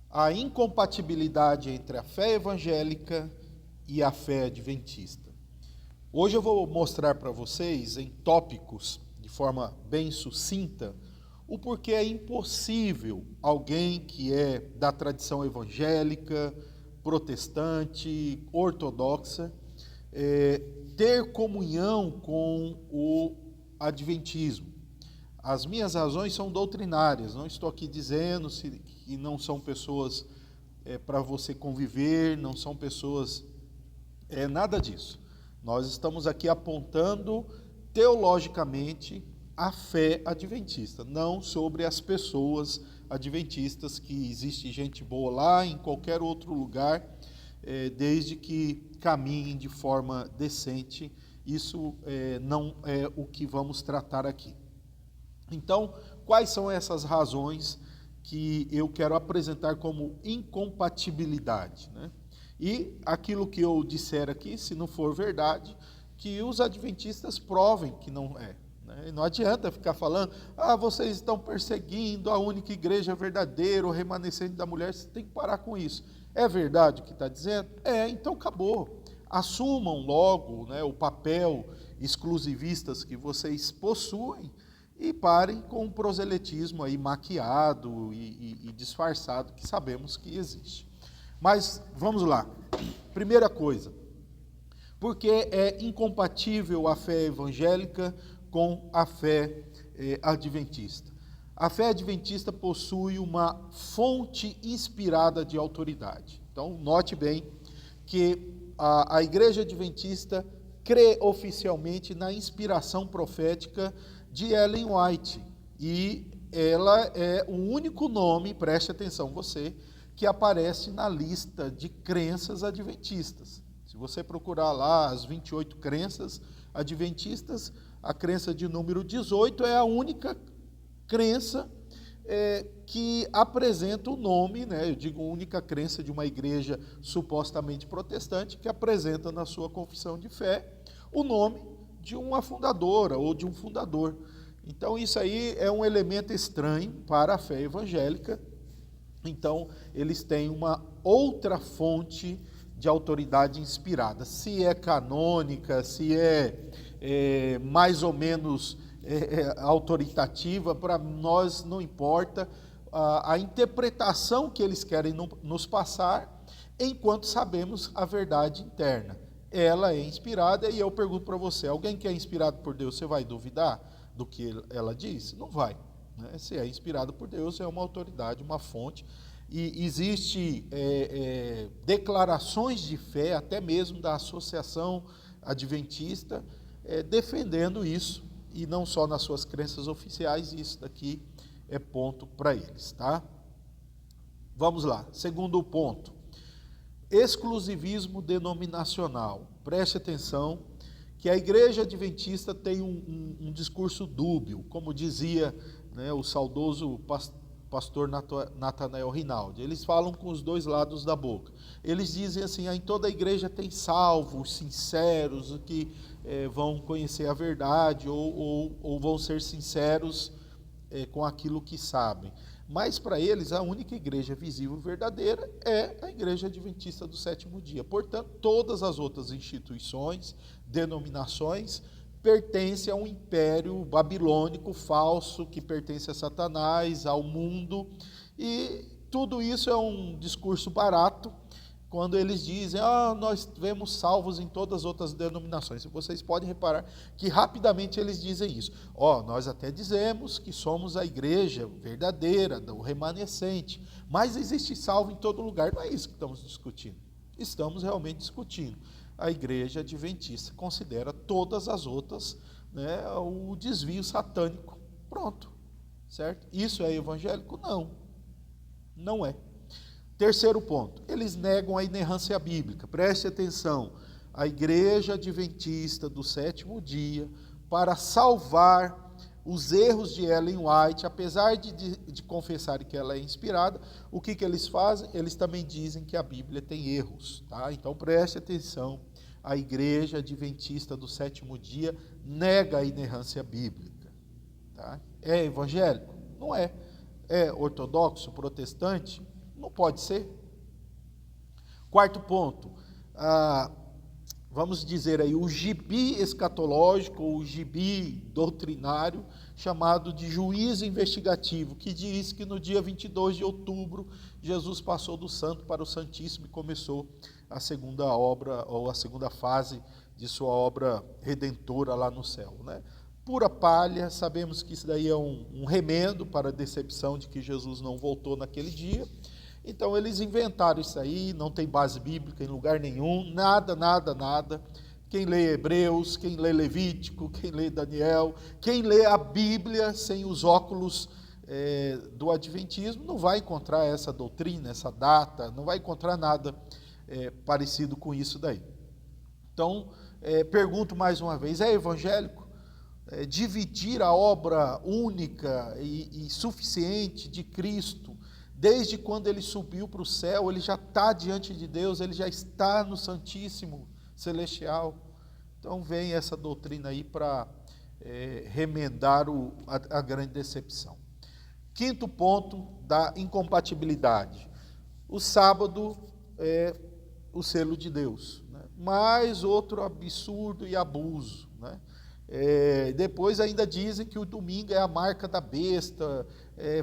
a incompatibilidade entre a fé evangélica e a fé adventista. Hoje eu vou mostrar para vocês, em tópicos, de forma bem sucinta, o porquê é impossível alguém que é da tradição evangélica, protestante, ortodoxa, ter comunhão com o adventismo. As minhas razões são doutrinárias, não estou aqui dizendo que não são pessoas para você conviver, não são pessoas, nada disso. Nós estamos aqui apontando teologicamente a fé adventista, não sobre as pessoas adventistas, que existe gente boa lá em qualquer outro lugar, desde que caminhem de forma decente. Isso não é o que vamos tratar aqui. Então, quais são essas razões que eu quero apresentar como incompatibilidade, né? E aquilo que eu disser aqui, se não for verdade, que os adventistas provem que não é. Né? Não adianta ficar falando, vocês estão perseguindo a única igreja verdadeira, o remanescente da mulher. Você tem que parar com isso. É verdade o que está dizendo? Então acabou. Assumam logo, né, o papel exclusivistas que vocês possuem e parem com o proselitismo aí maquiado e disfarçado que sabemos que existe. Mas vamos lá. Primeira coisa, porque é incompatível a fé evangélica com a fé adventista. A fé adventista possui uma fonte inspirada de autoridade. Então, note bem que a igreja adventista crê oficialmente na inspiração profética de Ellen White. E ela é o único nome, preste atenção você, que aparece na lista de crenças adventistas. Se você procurar lá as 28 crenças adventistas, a crença de número 18 é a única crença que apresenta o nome, né, eu digo única crença de uma igreja supostamente protestante, que apresenta na sua confissão de fé o nome de uma fundadora ou de um fundador. Então isso aí é um elemento estranho para a fé evangélica. Então, eles têm uma outra fonte de autoridade inspirada. Se é canônica, se é mais ou menos autoritativa, para nós não importa. A interpretação que eles querem nos passar, enquanto sabemos a verdade interna. Ela é inspirada, e eu pergunto para você, alguém que é inspirado por Deus, você vai duvidar do que ela diz? Não vai. Se é inspirado por Deus, é uma autoridade, uma fonte, e existe declarações de fé, até mesmo da Associação Adventista, defendendo isso, e não só nas suas crenças oficiais. Isso daqui é ponto para eles, tá? Vamos lá, segundo ponto, exclusivismo denominacional. Preste atenção que a igreja adventista tem um discurso dúbio, como dizia, né, o saudoso pastor Nathanael Rinaldi. Eles falam com os dois lados da boca. Eles dizem assim, em toda a igreja tem salvos, sinceros, que vão conhecer a verdade ou vão ser sinceros com aquilo que sabem. Mas para eles a única igreja visível verdadeira é a igreja adventista do sétimo dia. Portanto, todas as outras instituições, denominações, pertence a um império babilônico falso, que pertence a Satanás, ao mundo, e tudo isso é um discurso barato, quando eles dizem, nós vemos salvos em todas as outras denominações. Vocês podem reparar que rapidamente eles dizem isso. Nós até dizemos que somos a igreja verdadeira, do remanescente, mas existe salvo em todo lugar. Não é isso que estamos discutindo. Estamos realmente discutindo. A igreja adventista considera todas as outras, né, o desvio satânico. Pronto, certo? Isso é evangélico? Não, não é. Terceiro ponto, eles negam a inerrância bíblica. Preste atenção, a igreja adventista do sétimo dia, para salvar os erros de Ellen White, apesar de confessarem que ela é inspirada, o que eles fazem? Eles também dizem que a Bíblia tem erros, tá? Então preste atenção, a igreja adventista do sétimo dia nega a inerrância bíblica, tá? É evangélico? Não é. É ortodoxo, protestante? Não pode ser. Quarto ponto, vamos dizer aí, o gibi escatológico, ou o gibi doutrinário, chamado de juízo investigativo, que diz que no dia 22 de outubro, Jesus passou do santo para o santíssimo e começou a segunda obra, ou a segunda fase de sua obra redentora lá no céu, né? Pura palha, sabemos que isso daí é um remendo para a decepção de que Jesus não voltou naquele dia. Então eles inventaram isso aí, não tem base bíblica em lugar nenhum, nada. Quem lê Hebreus, quem lê Levítico, quem lê Daniel, quem lê a Bíblia sem os óculos do Adventismo, não vai encontrar essa doutrina, essa data, não vai encontrar nada parecido com isso daí. Então, pergunto mais uma vez, é evangélico? Dividir a obra única e suficiente de Cristo, desde quando ele subiu para o céu, ele já está diante de Deus, ele já está no Santíssimo Celestial. Então vem essa doutrina aí para remendar a grande decepção. Quinto ponto da incompatibilidade. O sábado é o selo de Deus, né? Mais outro absurdo e abuso, né? Depois ainda dizem que o domingo é a marca da besta,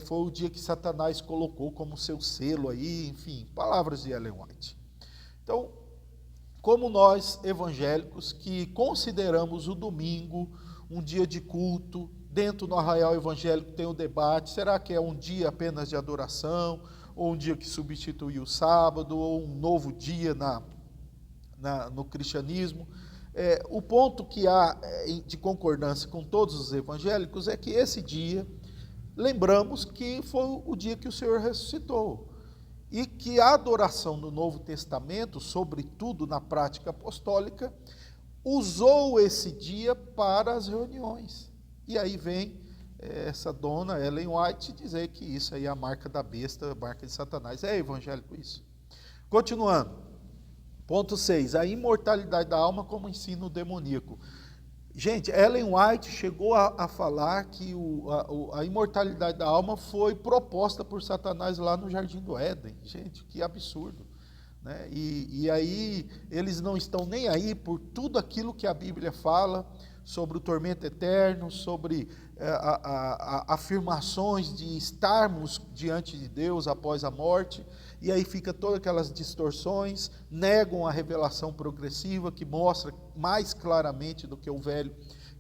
foi o dia que Satanás colocou como seu selo aí, enfim, palavras de Ellen White. Então, como nós evangélicos que consideramos o domingo um dia de culto, dentro do arraial evangélico tem o debate, será que é um dia apenas de adoração, ou um dia que substitui o sábado, ou um novo dia no cristianismo? O ponto que há de concordância com todos os evangélicos é que esse dia, lembramos que foi o dia que o Senhor ressuscitou, e que a adoração no Novo Testamento, sobretudo na prática apostólica, usou esse dia para as reuniões. E aí vem essa dona Ellen White dizer que isso aí é a marca da besta, a marca de Satanás. É evangélico isso. Continuando. Ponto 6, a imortalidade da alma como ensino demoníaco. Gente, Ellen White chegou a falar que a imortalidade da alma foi proposta por Satanás lá no Jardim do Éden. Gente, que absurdo, né? E aí eles não estão nem aí por tudo aquilo que a Bíblia fala sobre o tormento eterno, sobre afirmações de estarmos diante de Deus após a morte. E aí fica todas aquelas distorções, negam a revelação progressiva que mostra mais claramente do que o velho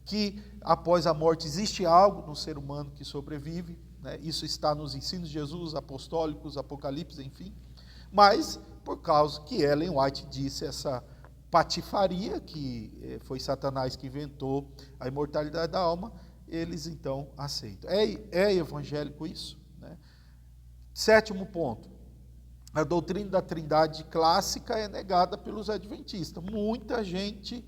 que após a morte existe algo no ser humano que sobrevive, né? Isso está nos ensinos de Jesus, apostólicos, Apocalipse, enfim. Mas por causa que Ellen White disse essa patifaria, que foi Satanás que inventou a imortalidade da alma, eles então aceitam. É evangélico isso, né? Sétimo ponto. A doutrina da Trindade clássica é negada pelos adventistas. Muita gente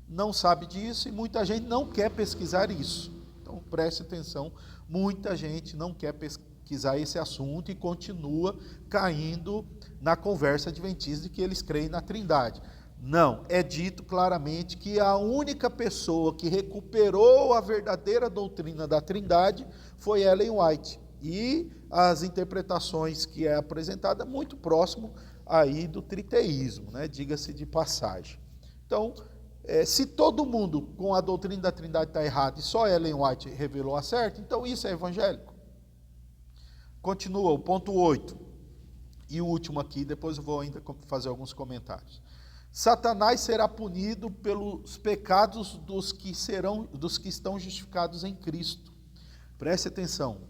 não sabe disso e muita gente não quer pesquisar isso. Então, preste atenção, muita gente não quer pesquisar esse assunto e continua caindo na conversa adventista de que eles creem na Trindade. Não, é dito claramente que a única pessoa que recuperou a verdadeira doutrina da Trindade foi Ellen White. E as interpretações que é apresentada muito próximo aí do triteísmo, né? Diga-se de passagem. Então, se todo mundo com a doutrina da Trindade está errado e só Ellen White revelou a certa, então isso é evangélico. Continua o ponto 8, e o último aqui, depois eu vou ainda fazer alguns comentários. Satanás será punido pelos pecados dos que estão justificados em Cristo. Preste atenção.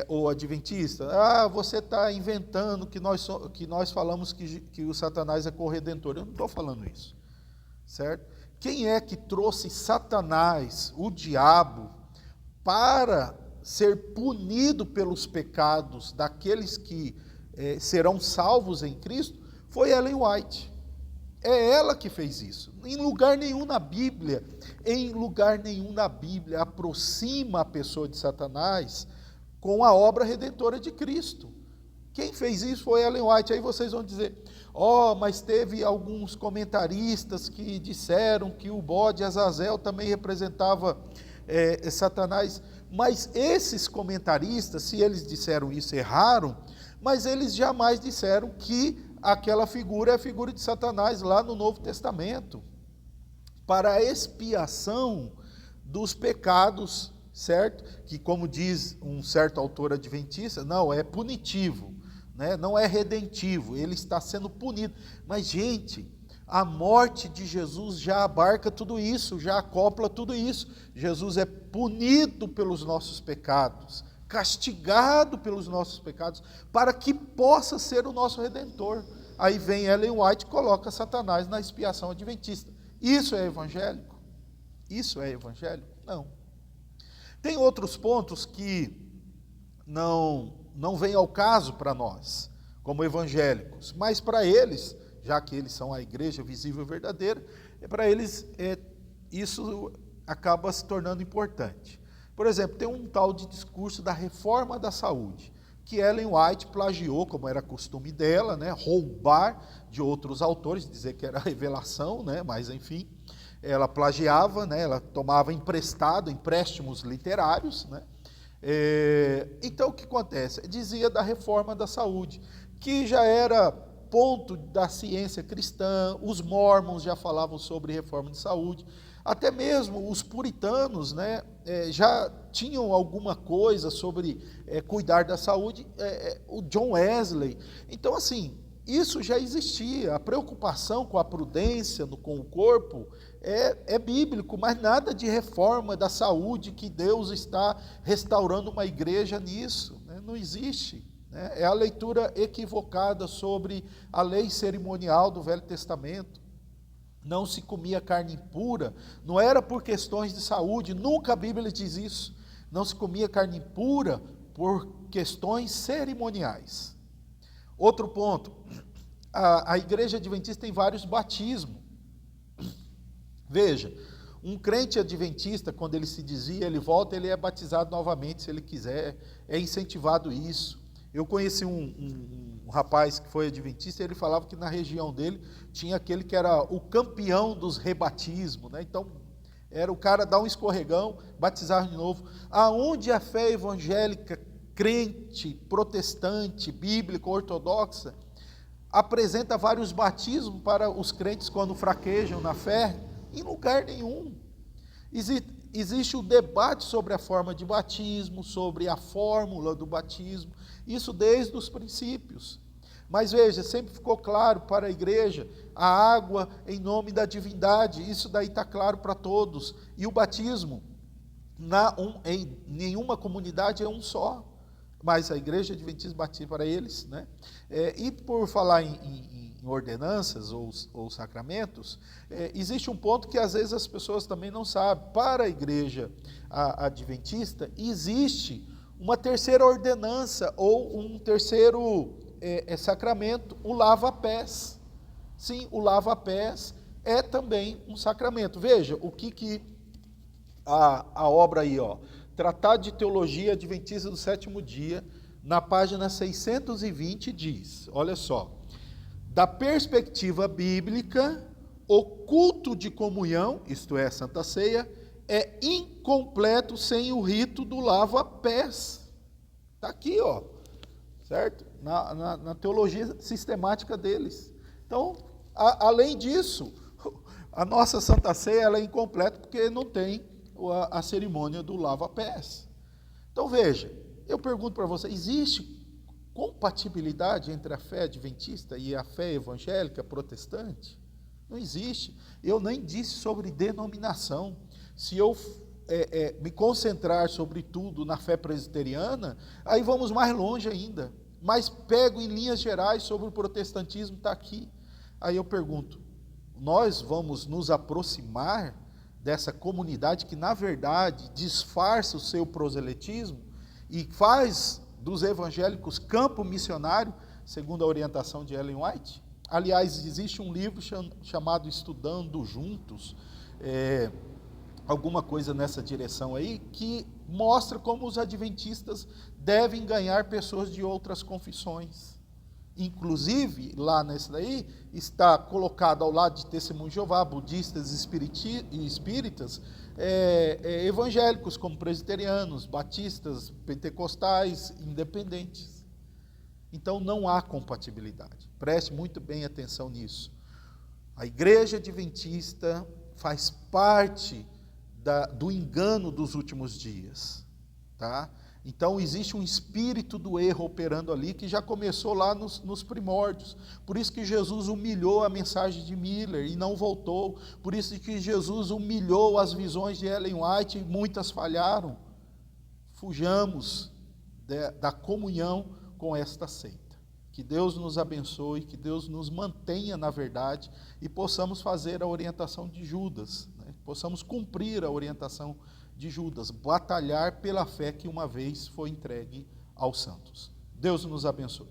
O adventista, você está inventando que nós falamos que o Satanás é corredentor. Eu não estou falando isso, certo? Quem é que trouxe Satanás, o diabo, para ser punido pelos pecados daqueles que serão salvos em Cristo? Foi Ellen White. É ela que fez isso. Em lugar nenhum na Bíblia, aproxima a pessoa de Satanás com a obra redentora de Cristo. Quem fez isso foi Ellen White. Aí vocês vão dizer, mas teve alguns comentaristas que disseram que o bode Azazel também representava Satanás. Mas esses comentaristas, se eles disseram isso, erraram, mas eles jamais disseram que aquela figura é a figura de Satanás lá no Novo Testamento, para a expiação dos pecados, certo? Que, como diz um certo autor adventista, não, é punitivo, né? Não é redentivo, ele está sendo punido. Mas, gente, a morte de Jesus já abarca tudo isso, já acopla tudo isso. Jesus é punido pelos nossos pecados, castigado pelos nossos pecados, para que possa ser o nosso Redentor. Aí vem Ellen White e coloca Satanás na expiação adventista. Isso é evangélico? Isso é evangélico? Não. Tem outros pontos que não vêm ao caso para nós, como evangélicos, mas para eles, já que eles são a igreja visível e verdadeira, para eles isso acaba se tornando importante. Por exemplo, tem um tal de discurso da reforma da saúde, que Ellen White plagiou, como era costume dela, né, roubar de outros autores, dizer que era revelação, né, mas enfim, ela plagiava, né, ela tomava empréstimos literários, né. Então o que acontece? Dizia da reforma da saúde, que já era ponto da ciência cristã, os mormons já falavam sobre reforma de saúde, até mesmo os puritanos, né, já tinham alguma coisa sobre cuidar da saúde, o John Wesley. Então, assim, isso já existia, a preocupação com a prudência, com o corpo, é bíblico, mas nada de reforma da saúde, que Deus está restaurando uma igreja nisso, né? Não existe. É a leitura equivocada sobre a lei cerimonial do Velho Testamento. Não se comia carne impura, não era por questões de saúde, nunca a Bíblia diz isso. Não se comia carne impura por questões cerimoniais. Outro ponto, a igreja adventista tem vários batismos. Veja, um crente adventista, quando ele se desvia, ele volta, ele é batizado novamente se ele quiser, é incentivado isso. Eu conheci um rapaz que foi adventista, e ele falava que na região dele tinha aquele que era o campeão dos rebatismos, né? Então, era o cara dar um escorregão, batizar de novo. Aonde a fé evangélica, crente, protestante, bíblica, ortodoxa, apresenta vários batismos para os crentes quando fraquejam na fé, em lugar nenhum. Existe o debate sobre a forma de batismo, sobre a fórmula do batismo, isso desde os princípios. Mas veja, sempre ficou claro para a igreja, a água em nome da divindade, isso daí está claro para todos. E o batismo, em nenhuma comunidade é um só, mas a igreja adventista batiza para eles, né? E por falar em ordenanças ou sacramentos, existe um ponto que às vezes as pessoas também não sabem. Para a igreja adventista, existe uma terceira ordenança ou um terceiro sacramento, o lava-pés. Sim, o lava-pés é também um sacramento. Veja o que a obra aí, ó, Tratado de Teologia Adventista do Sétimo Dia, na página 620 diz, olha só: da perspectiva bíblica, o culto de comunhão, isto é, a Santa Ceia, é incompleto sem o rito do lava-pés. Está aqui, ó, certo? Na teologia sistemática deles. Então, além disso, a nossa Santa Ceia ela é incompleta porque não tem a cerimônia do lava-pés. Então, veja, eu pergunto para você, existe compatibilidade entre a fé adventista e a fé evangélica protestante? Não existe. Eu nem disse sobre denominação. Se eu me concentrar sobretudo na fé presbiteriana, aí vamos mais longe ainda. Mas pego em linhas gerais sobre o protestantismo, está aqui. Aí eu pergunto, nós vamos nos aproximar dessa comunidade que, na verdade, disfarça o seu proselitismo e faz dos evangélicos campo missionário, segundo a orientação de Ellen White? Aliás, existe um livro chamado Estudando Juntos, alguma coisa nessa direção aí, que mostra como os adventistas devem ganhar pessoas de outras confissões. Inclusive, lá nesse daí, está colocado ao lado de Testemunho de Jeová, budistas e espíritas, evangélicos como presbiterianos, batistas, pentecostais, independentes. Então não há compatibilidade. Preste muito bem atenção nisso. A igreja adventista faz parte do engano dos últimos dias, tá? Então existe um espírito do erro operando ali, que já começou lá nos primórdios. Por isso que Jesus humilhou a mensagem de Miller e não voltou. Por isso que Jesus humilhou as visões de Ellen White e muitas falharam. Fujamos da comunhão com esta seita. Que Deus nos abençoe, que Deus nos mantenha na verdade e possamos fazer a orientação de Judas, né? Possamos cumprir a orientação de Judas, batalhar pela fé que uma vez foi entregue aos santos. Deus nos abençoe.